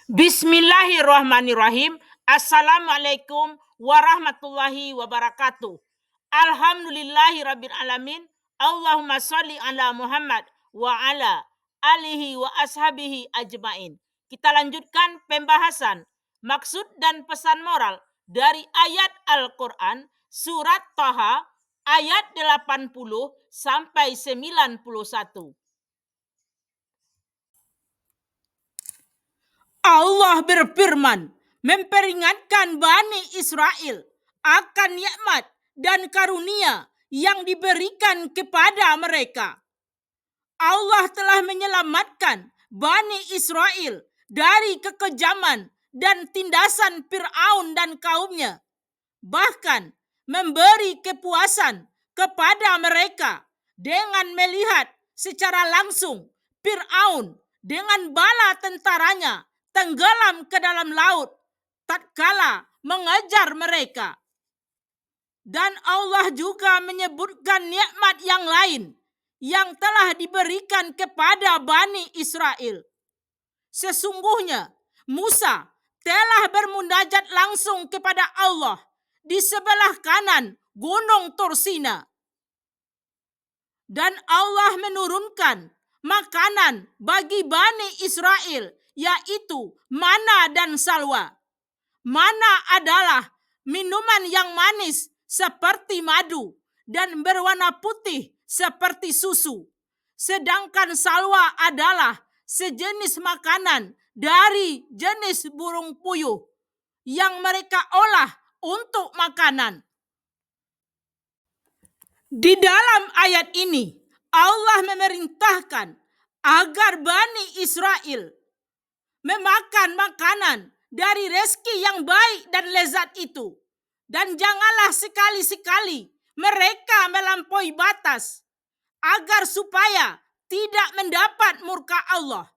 Bismillahirrahmanirrahim. Assalamualaikum warahmatullahi wabarakatuh. Alhamdulillahi rabbil alamin. Allahumma sholli ala Muhammad wa ala alihi wa ashabihi ajmain. Kita lanjutkan pembahasan maksud dan pesan moral dari ayat Al-Quran surat Thaha ayat 80 sampai 91. Allah berfirman, memperingatkan Bani Israel akan nikmat dan karunia yang diberikan kepada mereka. Allah telah menyelamatkan Bani Israel dari kekejaman dan tindasan Fir'aun dan kaumnya. Bahkan memberi kepuasan kepada mereka dengan melihat secara langsung Fir'aun dengan bala tentaranya tenggelam ke dalam laut tatkala mengejar mereka. Dan Allah juga menyebutkan nikmat yang lain yang telah diberikan kepada Bani Israel. Sesungguhnya Musa telah bermunajat langsung kepada Allah di sebelah kanan Gunung Tursina. Dan Allah menurunkan makanan bagi Bani Israel, yaitu mana dan salwa. Mana adalah minuman yang manis seperti madu dan berwarna putih seperti susu. Sedangkan salwa adalah sejenis makanan dari jenis burung puyuh yang mereka olah untuk makanan. Di dalam ayat ini, Allah memerintahkan agar Bani Israel memakan makanan dari rezeki yang baik dan lezat itu. Dan janganlah sekali-sekali mereka melampaui batas agar supaya tidak mendapat murka Allah.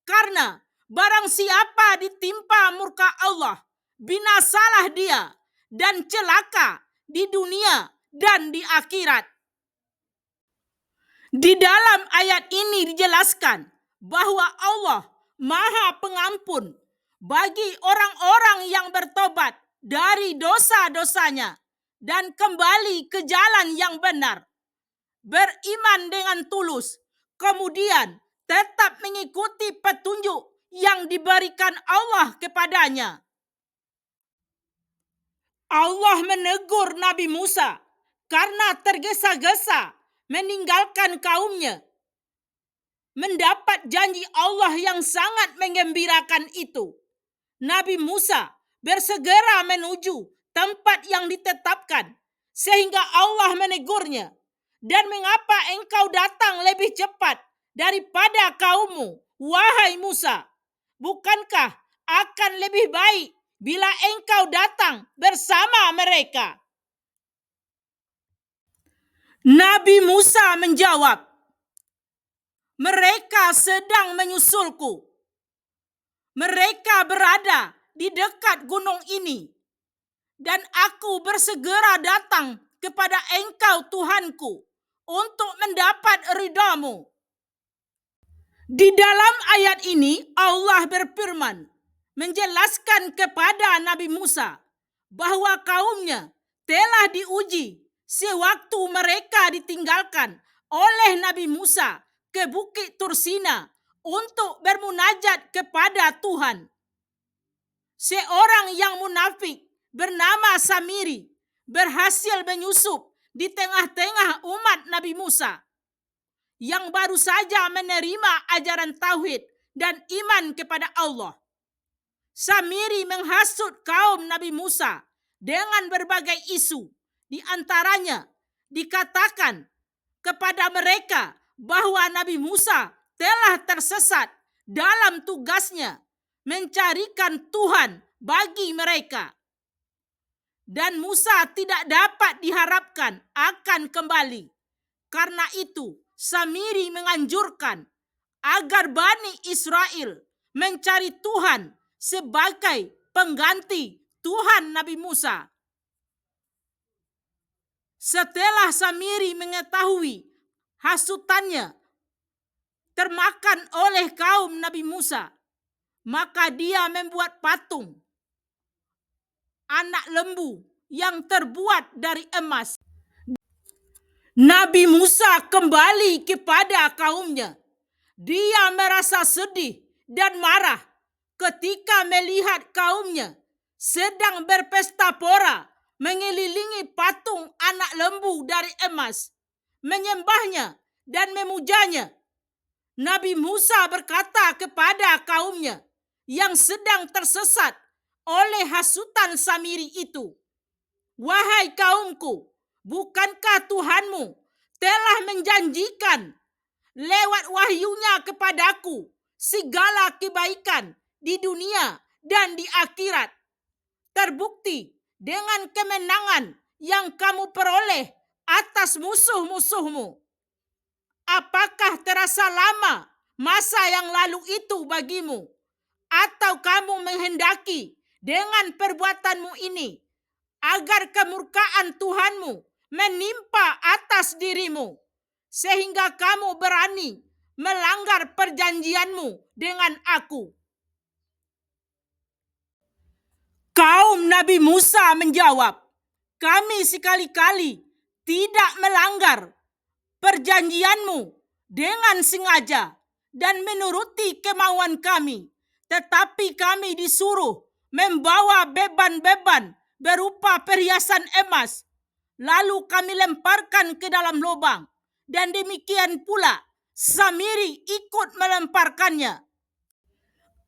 Karena barang siapa ditimpa murka Allah, binasalah dia dan celaka di dunia dan di akhirat. Di dalam ayat ini dijelaskan bahwa Allah Maha Pengampun bagi orang-orang yang bertobat dari dosa-dosanya dan kembali ke jalan yang benar, beriman dengan tulus, kemudian tetap mengikuti petunjuk yang diberikan Allah kepadanya. Allah menegur Nabi Musa karena tergesa-gesa meninggalkan kaumnya. Mendapat janji Allah yang sangat menggembirakan itu, Nabi Musa bersegera menuju tempat yang ditetapkan, sehingga Allah menegurnya. Dan mengapa engkau datang lebih cepat daripada kaummu, wahai Musa? Bukankah akan lebih baik bila engkau datang bersama mereka? Nabi Musa menjawab, mereka sedang menyusulku. Mereka berada di dekat gunung ini. Dan aku bersegera datang kepada engkau Tuhanku untuk mendapat ridhamu. Di dalam ayat ini Allah berfirman, menjelaskan kepada Nabi Musa bahwa kaumnya telah diuji sewaktu mereka ditinggalkan oleh Nabi Musa ke Bukit Tursina untuk bermunajat kepada Tuhan. Seorang yang munafik bernama Samiri berhasil menyusup di tengah-tengah umat Nabi Musa yang baru saja menerima ajaran tauhid dan iman kepada Allah. Samiri menghasut kaum Nabi Musa dengan berbagai isu. Di antaranya dikatakan kepada mereka bahwa Nabi Musa telah tersesat dalam tugasnya mencarikan Tuhan bagi mereka. Dan Musa tidak dapat diharapkan akan kembali. Karena itu Samiri menganjurkan agar Bani Israel mencari Tuhan sebagai pengganti Tuhan Nabi Musa. Setelah Samiri mengetahui hasutannya termakan oleh kaum Nabi Musa, Maka dia membuat patung anak lembu yang terbuat dari emas. Nabi Musa kembali kepada kaumnya. Dia merasa sedih dan marah ketika melihat kaumnya sedang berpesta pora mengelilingi patung anak lembu dari emas, menyembahnya dan memujanya. Nabi Musa berkata kepada kaumnya yang sedang tersesat oleh hasutan Samiri itu, "Wahai kaumku, bukankah Tuhanmu telah menjanjikan lewat wahyunya kepadaku segala kebaikan di dunia dan di akhirat, terbukti dengan kemenangan yang kamu peroleh atas musuh-musuhmu. Apakah terasa lama masa yang lalu itu bagimu? Atau kamu menghendaki dengan perbuatanmu ini agar kemurkaan Tuhanmu menimpa atas dirimu, sehingga kamu berani melanggar perjanjianmu dengan aku?" Kaum Nabi Musa menjawab, "Kami sekali-kali tidak melanggar perjanjianmu dengan sengaja dan menuruti kemauan kami, tetapi kami disuruh membawa beban-beban berupa perhiasan emas, lalu kami lemparkan ke dalam lubang, dan demikian pula Samiri ikut melemparkannya.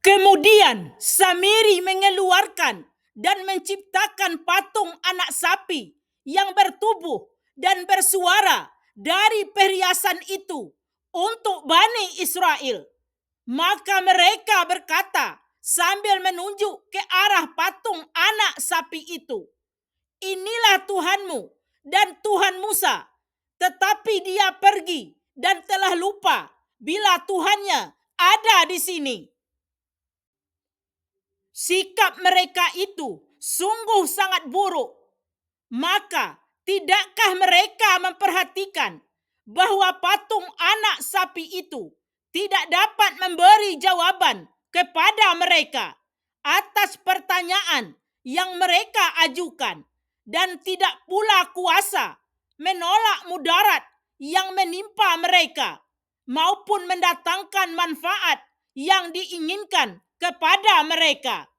Kemudian Samiri mengeluarkan dan menciptakan patung anak sapi yang bertubuh dan bersuara dari perhiasan itu untuk Bani Israel. Maka mereka berkata sambil menunjuk ke arah patung anak sapi itu, "Inilah Tuhanmu dan Tuhan Musa." Tetapi dia pergi dan telah lupa bila Tuhannya ada di sini. Sikap mereka itu sungguh sangat buruk. Maka tidakkah mereka memperhatikan bahwa patung anak sapi itu tidak dapat memberi jawaban kepada mereka atas pertanyaan yang mereka ajukan, dan tidak pula kuasa menolak mudarat yang menimpa mereka maupun mendatangkan manfaat yang diinginkan kepada mereka?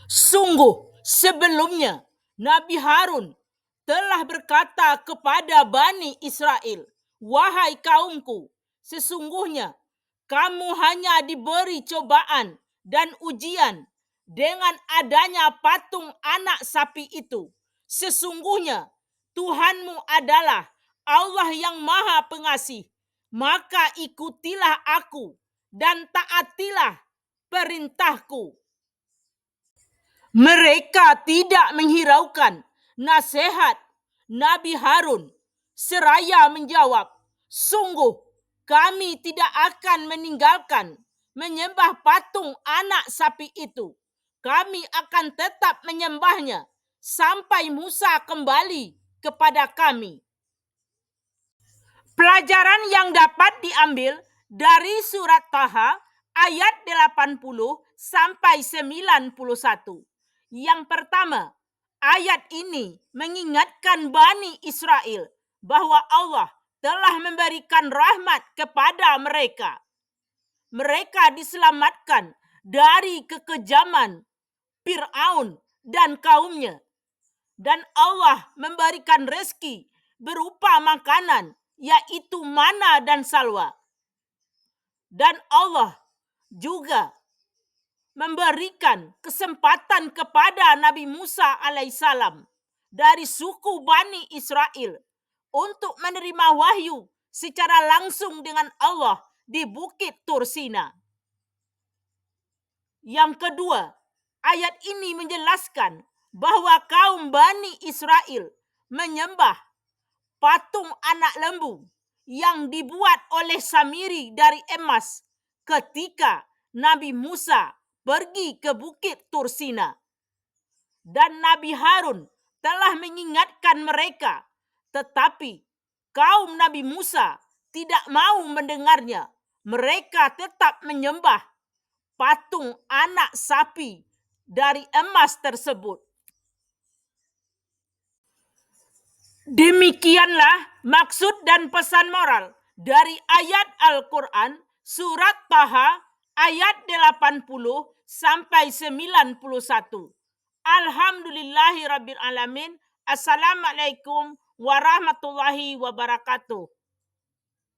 Sungguh sebelumnya Nabi Harun telah berkata kepada Bani Israel, "Wahai kaumku, sesungguhnya kamu hanya diberi cobaan dan ujian dengan adanya patung anak sapi itu. Sesungguhnya Tuhanmu adalah Allah yang Maha Pengasih. Maka ikutilah aku dan taatilah perintahku." Mereka tidak menghiraukan nasihat Nabi Harun, seraya menjawab, "Sungguh kami tidak akan meninggalkan menyembah patung anak sapi itu. Kami akan tetap menyembahnya sampai Musa kembali kepada kami." Pelajaran yang dapat diambil dari surat Taha ayat 80 sampai 91. Yang pertama, ayat ini mengingatkan Bani Israel bahwa Allah telah memberikan rahmat kepada mereka. Mereka diselamatkan dari kekejaman Fir'aun dan kaumnya. Dan Allah memberikan rezeki berupa makanan, yaitu mana dan salwa. Dan Allah juga memberikan kesempatan kepada Nabi Musa alaihissalam dari suku Bani Israel untuk menerima wahyu secara langsung dengan Allah di Bukit Tursina. Yang kedua, ayat ini menjelaskan bahwa kaum Bani Israel menyembah patung anak lembu yang dibuat oleh Samiri dari emas ketika Nabi Musa pergi ke Bukit Tursina. Dan Nabi Harun telah mengingatkan mereka, tetapi kaum Nabi Musa tidak mau mendengarnya. Mereka tetap menyembah patung anak sapi dari emas tersebut. Demikianlah maksud dan pesan moral dari ayat Al-Quran surat Taha ayat 80 sampai 91. Alhamdulillahirabbil alamin. Assalamualaikum warahmatullahi wabarakatuh.